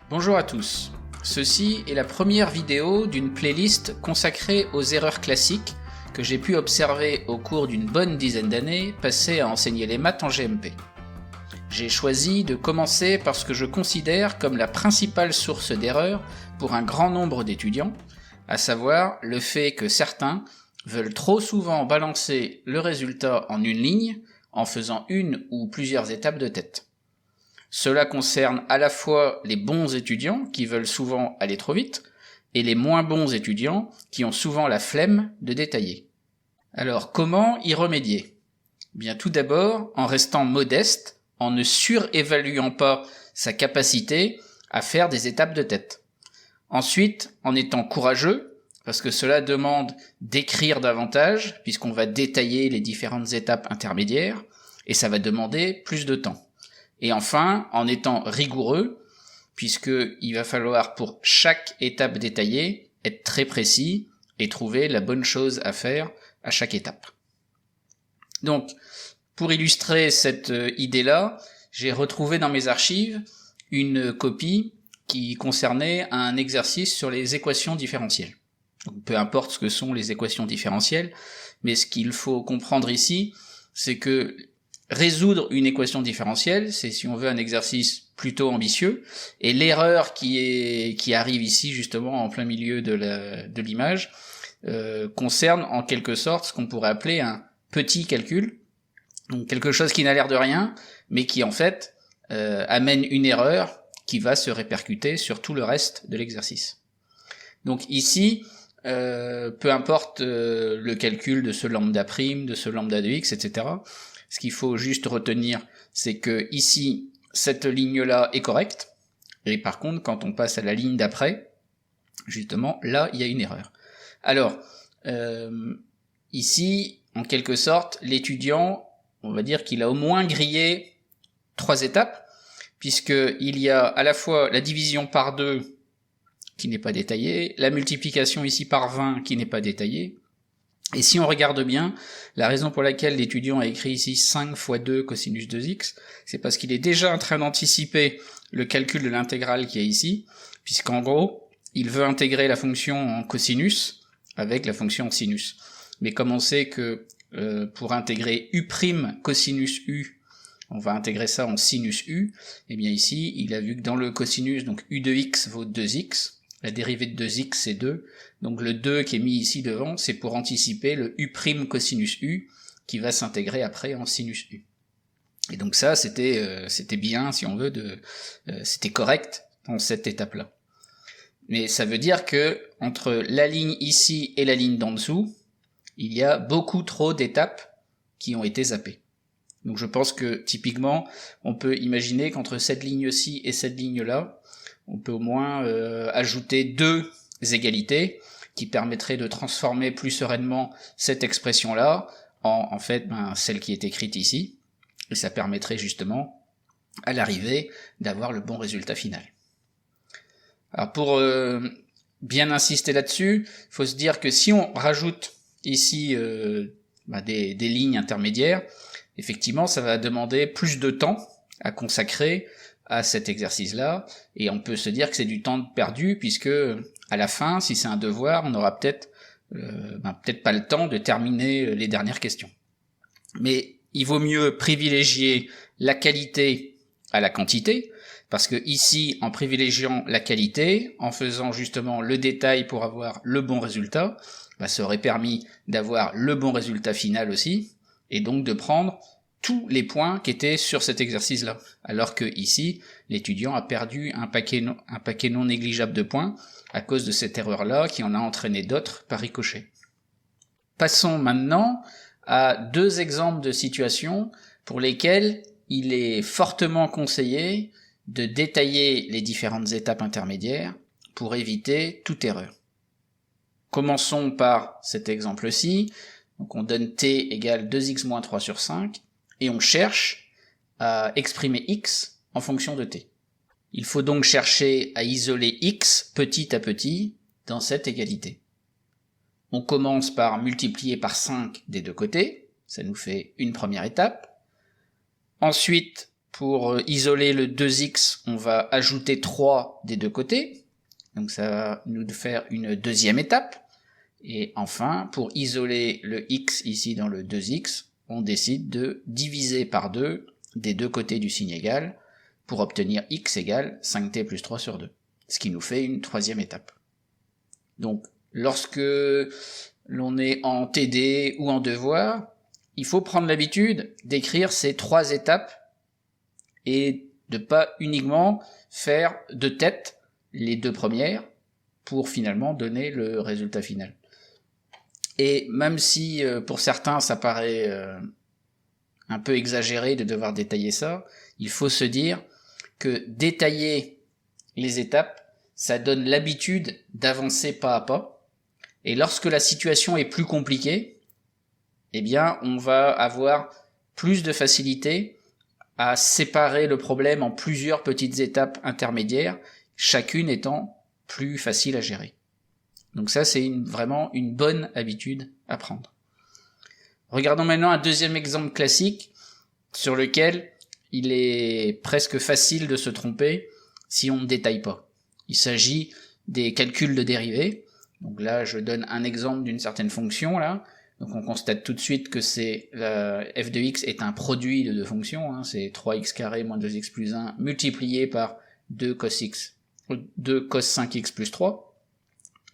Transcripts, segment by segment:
Bonjour à tous, ceci est la première vidéo d'une playlist consacrée aux erreurs classiques que j'ai pu observer au cours d'une bonne dizaine d'années passées à enseigner les maths en GMP. J'ai choisi de commencer par ce que je considère comme la principale source d'erreur pour un grand nombre d'étudiants, à savoir le fait que certains veulent trop souvent balancer le résultat en une ligne en faisant une ou plusieurs étapes de tête. Cela concerne à la fois les bons étudiants qui veulent souvent aller trop vite et les moins bons étudiants qui ont souvent la flemme de détailler. Alors comment y remédier ? Bien tout d'abord en restant modeste, en ne surévaluant pas sa capacité à faire des étapes de tête. Ensuite, en étant courageux, parce que cela demande d'écrire davantage, puisqu'on va détailler les différentes étapes intermédiaires, et ça va demander plus de temps. Et enfin, en étant rigoureux, puisqu'il va falloir pour chaque étape détaillée être très précis et trouver la bonne chose à faire à chaque étape. Donc, pour illustrer cette idée-là, j'ai retrouvé dans mes archives une copie qui concernait un exercice sur les équations différentielles. Donc, peu importe ce que sont les équations différentielles, mais ce qu'il faut comprendre ici, c'est que résoudre une équation différentielle, c'est si on veut un exercice plutôt ambitieux, et l'erreur qui arrive ici justement en plein milieu de l'image concerne en quelque sorte ce qu'on pourrait appeler un petit calcul, donc quelque chose qui n'a l'air de rien, mais qui en fait amène une erreur qui va se répercuter sur tout le reste de l'exercice. Donc ici, peu importe le calcul de ce lambda prime, de ce lambda de x, etc., ce qu'il faut juste retenir, c'est que ici, cette ligne-là est correcte, et par contre, quand on passe à la ligne d'après, justement, là, il y a une erreur. Alors, ici, en quelque sorte, l'étudiant, on va dire qu'il a au moins grillé 3 étapes, puisqu'il y a à la fois la division par 2 qui n'est pas détaillée, la multiplication ici par 20 qui n'est pas détaillée, et si on regarde bien, la raison pour laquelle l'étudiant a écrit ici 5 fois 2 cosinus 2x, c'est parce qu'il est déjà en train d'anticiper le calcul de l'intégrale qui est ici, puisqu'en gros, il veut intégrer la fonction en cosinus avec la fonction en sinus. Mais comme on sait que pour intégrer u' cosinus u, on va intégrer ça en sinus u, et bien ici, il a vu que dans le cosinus, donc u de x vaut 2x, la dérivée de 2x c'est 2, donc le 2 qui est mis ici devant, c'est pour anticiper le u' cosinus u, qui va s'intégrer après en sinus u. Et donc ça, c'était bien, si on veut, c'était correct dans cette étape-là. Mais ça veut dire que entre la ligne ici et la ligne d'en dessous, il y a beaucoup trop d'étapes qui ont été zappées. Donc je pense que typiquement, on peut imaginer qu'entre cette ligne-ci et cette ligne-là, on peut au moins ajouter 2 égalités qui permettraient de transformer plus sereinement cette expression-là en fait celle qui est écrite ici, et ça permettrait justement à l'arrivée d'avoir le bon résultat final. Alors pour bien insister là-dessus, il faut se dire que si on rajoute ici des lignes intermédiaires, effectivement ça va demander plus de temps à consacrer à cet exercice-là, et on peut se dire que c'est du temps perdu, puisque à la fin, si c'est un devoir, on aura peut-être pas le temps de terminer les dernières questions. Mais il vaut mieux privilégier la qualité à la quantité, parce que ici, en privilégiant la qualité, en faisant justement le détail pour avoir le bon résultat, ça aurait permis d'avoir le bon résultat final aussi, et donc de prendre tous les points qui étaient sur cet exercice-là. Alors que ici, l'étudiant a perdu un paquet non négligeable de points à cause de cette erreur-là qui en a entraîné d'autres par ricochet. Passons maintenant à 2 exemples de situations pour lesquelles il est fortement conseillé de détailler les différentes étapes intermédiaires pour éviter toute erreur. Commençons par cet exemple-ci. Donc on donne t égale 2x moins 3 sur 5, et on cherche à exprimer x en fonction de t. Il faut donc chercher à isoler x petit à petit dans cette égalité. On commence par multiplier par 5 des deux côtés, ça nous fait une première étape. Ensuite, Pour isoler le 2x, on va ajouter 3 des deux côtés. Donc ça va nous faire une deuxième étape. Et enfin, pour isoler le x ici dans le 2x, on décide de diviser par 2 des deux côtés du signe égal pour obtenir x égale 5t plus 3 sur 2. Ce qui nous fait une troisième étape. Donc, lorsque l'on est en TD ou en devoir, il faut prendre l'habitude d'écrire ces 3 étapes et de pas uniquement faire de tête les 2 premières pour finalement donner le résultat final. Et même si pour certains ça paraît un peu exagéré de devoir détailler ça, il faut se dire que détailler les étapes, ça donne l'habitude d'avancer pas à pas. Et lorsque la situation est plus compliquée, eh bien on va avoir plus de facilité à séparer le problème en plusieurs petites étapes intermédiaires, chacune étant plus facile à gérer. Donc ça, c'est vraiment une bonne habitude à prendre. Regardons maintenant un deuxième exemple classique sur lequel il est presque facile de se tromper si on ne détaille pas. Il s'agit des calculs de dérivées. Donc là, je donne un exemple d'une certaine fonction, là. Donc on constate tout de suite que f de x est un produit de deux fonctions, hein, c'est 3x carré moins 2x plus 1 multiplié par 2 cos 5x plus 3.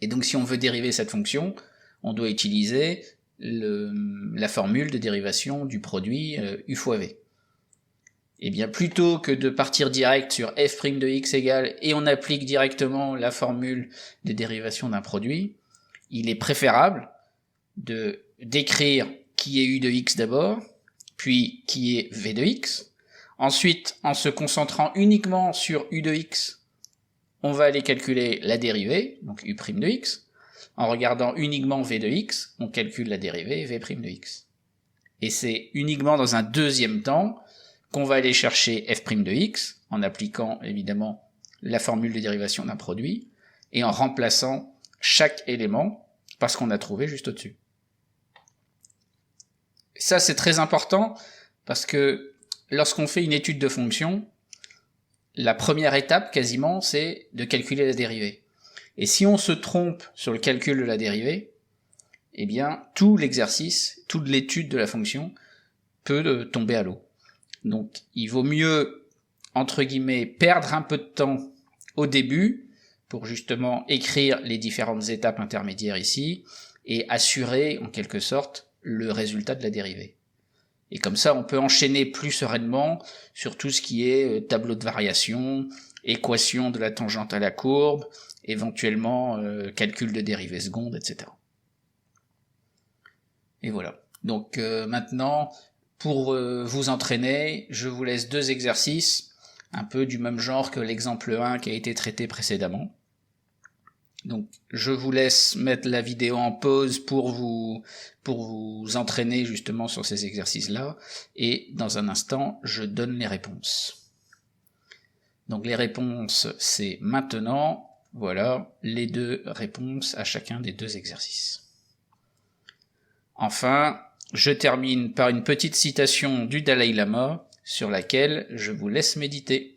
Et donc si on veut dériver cette fonction, on doit utiliser la formule de dérivation du produit u fois v. Et bien plutôt que de partir direct sur f' de x égale et on applique directement la formule de dérivation d'un produit, il est préférable de d'écrire qui est u de x d'abord, puis qui est v de x. Ensuite, en se concentrant uniquement sur u de x, on va aller calculer la dérivée, donc u' de x. En regardant uniquement v de x, on calcule la dérivée v' de x. Et c'est uniquement dans un deuxième temps qu'on va aller chercher f' de x, en appliquant évidemment la formule de dérivation d'un produit, et en remplaçant chaque élément par ce qu'on a trouvé juste au-dessus. Ça, c'est très important parce que lorsqu'on fait une étude de fonction, la première étape, quasiment, c'est de calculer la dérivée. Et si on se trompe sur le calcul de la dérivée, eh bien, tout l'exercice, toute l'étude de la fonction peut tomber à l'eau. Donc, il vaut mieux, entre guillemets, perdre un peu de temps au début pour justement écrire les différentes étapes intermédiaires ici et assurer, en quelque sorte, le résultat de la dérivée. Et comme ça, on peut enchaîner plus sereinement sur tout ce qui est tableau de variation, équation de la tangente à la courbe, éventuellement calcul de dérivée seconde, etc. Et voilà. Donc maintenant, pour vous entraîner, je vous laisse 2 exercices, un peu du même genre que l'exemple 1 qui a été traité précédemment. Donc je vous laisse mettre la vidéo en pause pour vous entraîner justement sur ces exercices-là, et dans un instant, je donne les réponses. Donc les réponses, c'est maintenant, voilà, les 2 réponses à chacun des 2 exercices. Enfin, je termine par une petite citation du Dalai Lama sur laquelle je vous laisse méditer.